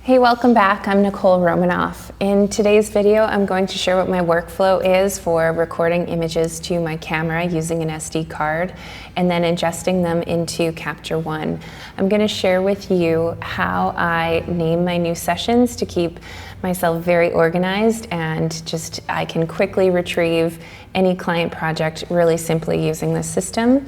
Hey, welcome back. I'm Nicole Romanoff. In today's video, I'm going to share what my workflow is for recording images to my camera using an SD card and then ingesting them into Capture One. I'm going to share with you how I name my new sessions to keep myself very organized, and I can quickly retrieve any client project really simply using this system.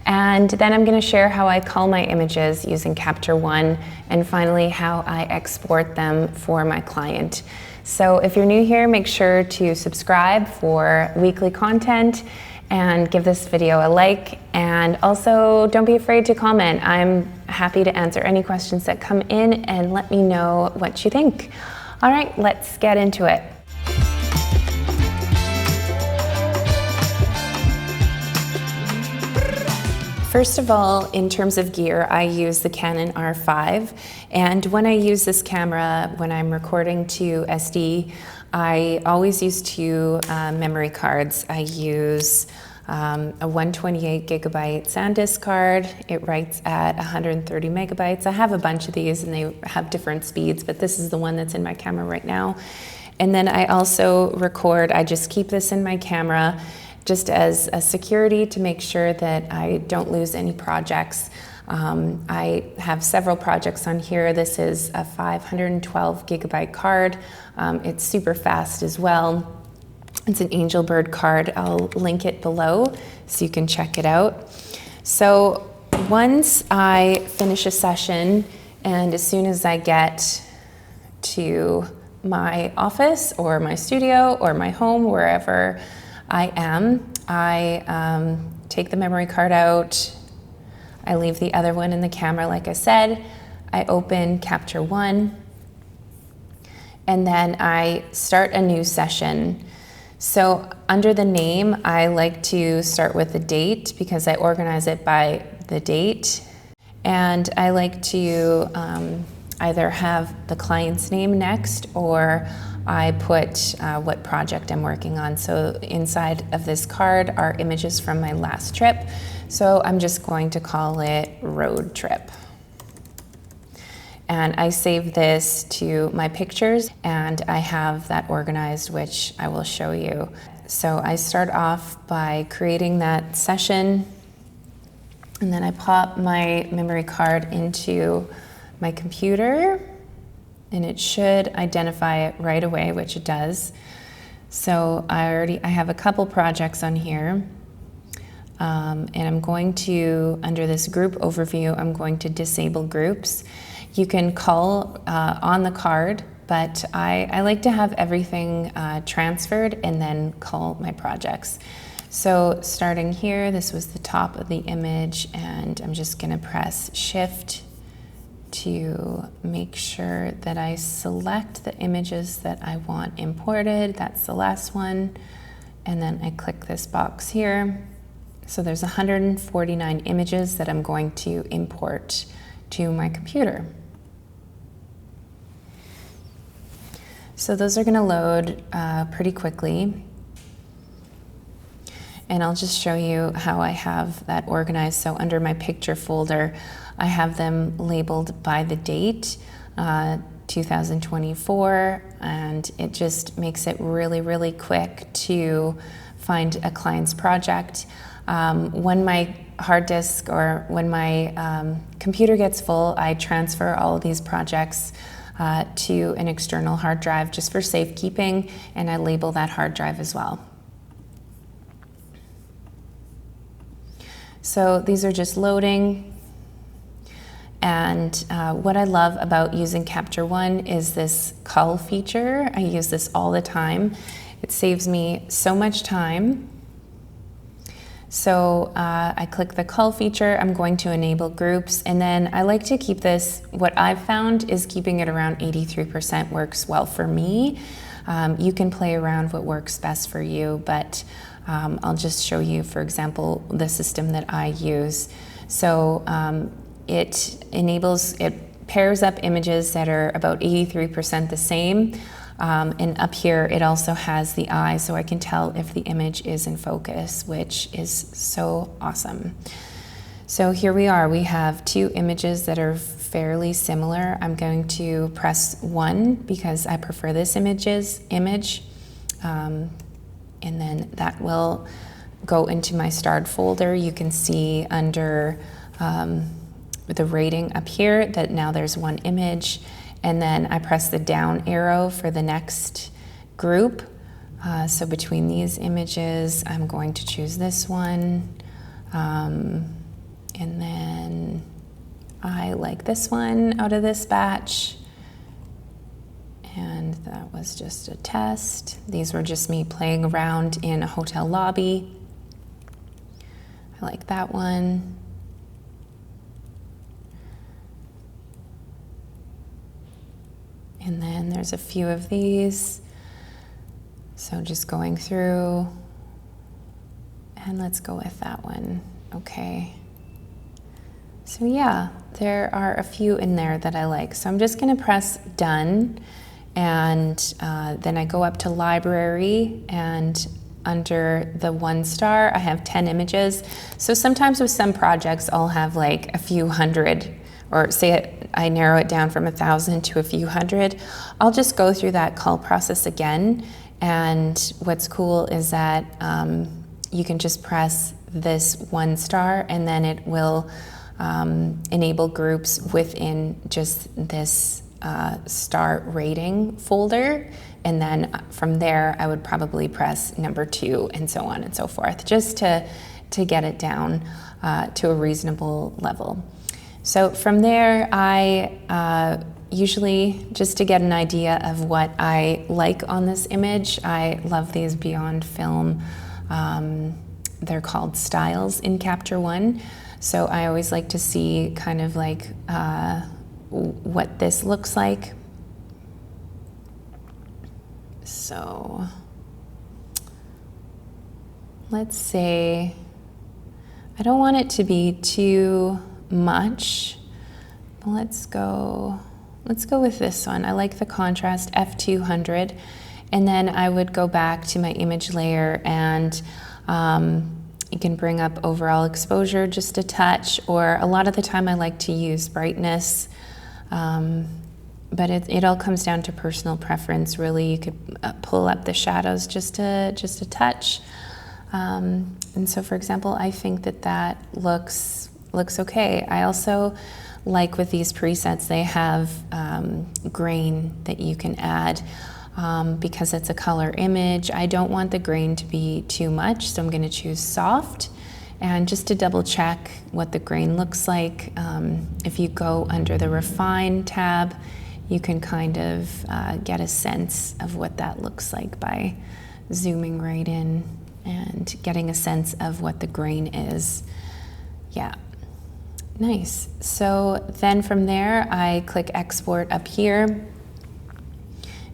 And then I'm going to share how I cull my images using Capture One, and finally how I export them for my client. So if you're new here, make sure to subscribe for weekly content and give this video a like, and also don't be afraid to comment. I'm happy to answer any questions that come in and let me know what you think. All right, let's get into it. First of all, in terms of gear, I use the Canon R5, and when I use this camera, when I'm recording to SD, I always use two memory cards. I use a 128 gigabyte SanDisk card. It writes at 130 megabytes. I have a bunch of these and they have different speeds, but this is the one that's in my camera right now. And then I also record, I just keep this in my camera just as a security to make sure that I don't lose any projects. I have several projects on here. This is a 512 gigabyte card. It's super fast as well. It's an Angelbird card. I'll link it below so you can check it out. So once I finish a session, and as soon as I get to my office or my studio or my home, wherever I am, I take the memory card out. I leave the other one in the camera, like I said. I open Capture One, and then I start a new session. So under the name, I like to start with the date because I organize it by the date. And I like to either have the client's name next, or I put what project I'm working on. So inside of this card are images from my last trip. So I'm just going to call it Road Trip. And I save this to my pictures, and I have that organized, which I will show you. So I start off by creating that session, and then I pop my memory card into my computer, and it should identify it right away, which it does. So I have a couple projects on here. And I'm going to, under this group overview, I'm going to disable groups. You can cull on the card, but I like to have everything transferred and then cull my projects. So starting here, this was the top of the image, and I'm just gonna press Shift to make sure that I select the images that I want imported. That's the last one. And then I click this box here. So there's 149 images that I'm going to import to my computer. So those are gonna load pretty quickly. And I'll just show you how I have that organized. So under my picture folder, I have them labeled by the date, 2024, and it just makes it really, really quick to find a client's project. When my hard disk or when my computer gets full, I transfer all of these projects to an external hard drive just for safekeeping, and I label that hard drive as well. So these are just loading. And what I love about using Capture One is this cull feature. I use this all the time. It saves me so much time. So I click the cull feature. I'm going to enable groups, and then I like to keep this, what I've found is keeping it around 83% works well for me. You can play around what works best for you, but I'll just show you, for example, the system that I use. So it pairs up images that are about 83% the same. And up here, it also has the eye, so I can tell if the image is in focus, which is so awesome. So here we are, we have two images that are fairly similar. I'm going to press 1 because I prefer this image, and then that will go into my starred folder. You can see under the rating up here that now there's one image, and then I press the down arrow for the next group. So between these images, I'm going to choose this one, and then I like this one out of this batch, and that was just a test. These were just me playing around in a hotel lobby. I like that one. And then there's a few of these. So just going through, and let's go with that one. Okay. So yeah, there are a few in there that I like. So I'm just gonna press done, and then I go up to library, and under the 1 star, I have 10 images. So sometimes with some projects, I'll have like a few hundred, or say I narrow it down from 1,000 to a few hundred. I'll just go through that cull process again. And what's cool is that you can just press this 1 star, and then it will enable groups within just this star rating folder. And then from there, I would probably press number 2 and so on and so forth, just to get it down to a reasonable level. So from there, I usually, just to get an idea of what I like on this image, I love these Beyond Film. They're called styles in Capture One. So I always like to see kind of like what this looks like. So let's say, I don't want it to be too much, but let's go with this one. I like the contrast F200, and then I would go back to my image layer, and you can bring up overall exposure just a touch, or a lot of the time I like to use brightness, but it all comes down to personal preference, really. You could pull up the shadows just a touch, and so for example, I think that looks okay. I also like with these presets, they have grain that you can add because it's a color image. I don't want the grain to be too much, so I'm going to choose soft. And just to double check what the grain looks like, if you go under the Refine tab, you can kind of get a sense of what that looks like by zooming right in and getting a sense of what the grain is. Yeah. Nice. So then from there, I click export up here.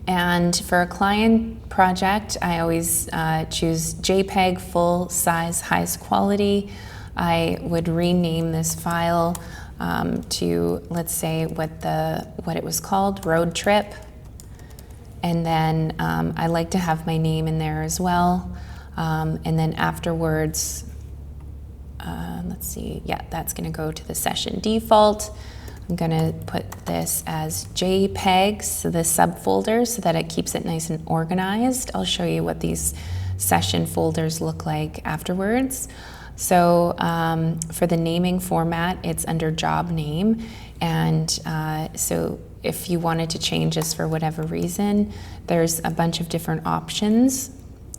And for a client project, I always choose JPEG, full size, highest quality. I would rename this file to, let's say, what it was called, road trip. And then I like to have my name in there as well. And then afterwards, let's see, yeah, that's gonna go to the session default. I'm gonna put this as JPEG, so the subfolder, so that it keeps it nice and organized. I'll show you what these session folders look like afterwards. So for the naming format, it's under job name. And so if you wanted to change this for whatever reason, there's a bunch of different options.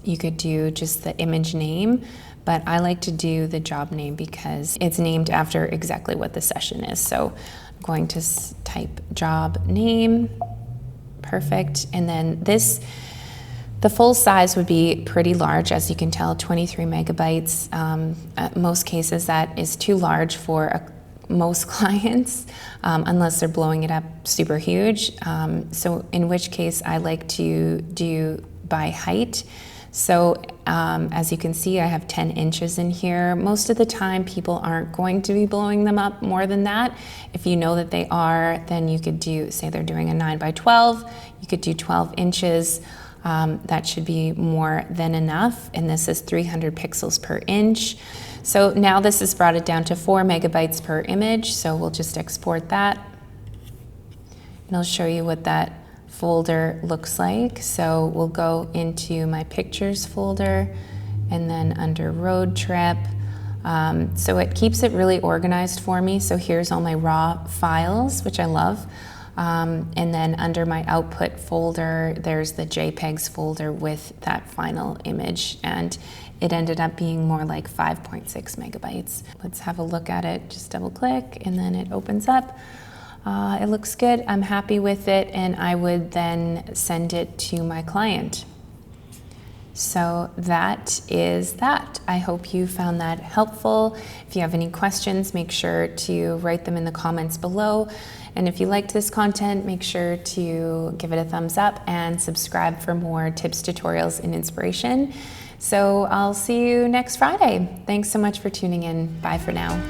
You could do just the image name, but I like to do the job name because it's named after exactly what the session is. So I'm going to type job name, perfect. And then the full size would be pretty large, as you can tell, 23 megabytes. Most cases that is too large for most clients, unless they're blowing it up super huge. So in which case I like to do by height. So as you can see, I have 10 inches in here. Most of the time, people aren't going to be blowing them up more than that. If you know that they are, then you could do, say they're doing a 9 by 12, you could do 12 inches. That should be more than enough. And this is 300 pixels per inch. So now this has brought it down to 4 megabytes per image, so we'll just export that. And I'll show you what that folder looks like. So we'll go into my pictures folder and then under road trip. So it keeps it really organized for me. So here's all my raw files, which I love. And then under my output folder, there's the JPEGs folder with that final image. And it ended up being more like 5.6 megabytes. Let's have a look at it. Just double click and then it opens up. It looks good. I'm happy with it, and I would then send it to my client. So that is that. I hope you found that helpful. If you have any questions, make sure to write them in the comments below. And if you liked this content, make sure to give it a thumbs up and subscribe for more tips, tutorials, and inspiration. So I'll see you next Friday. Thanks so much for tuning in. Bye for now.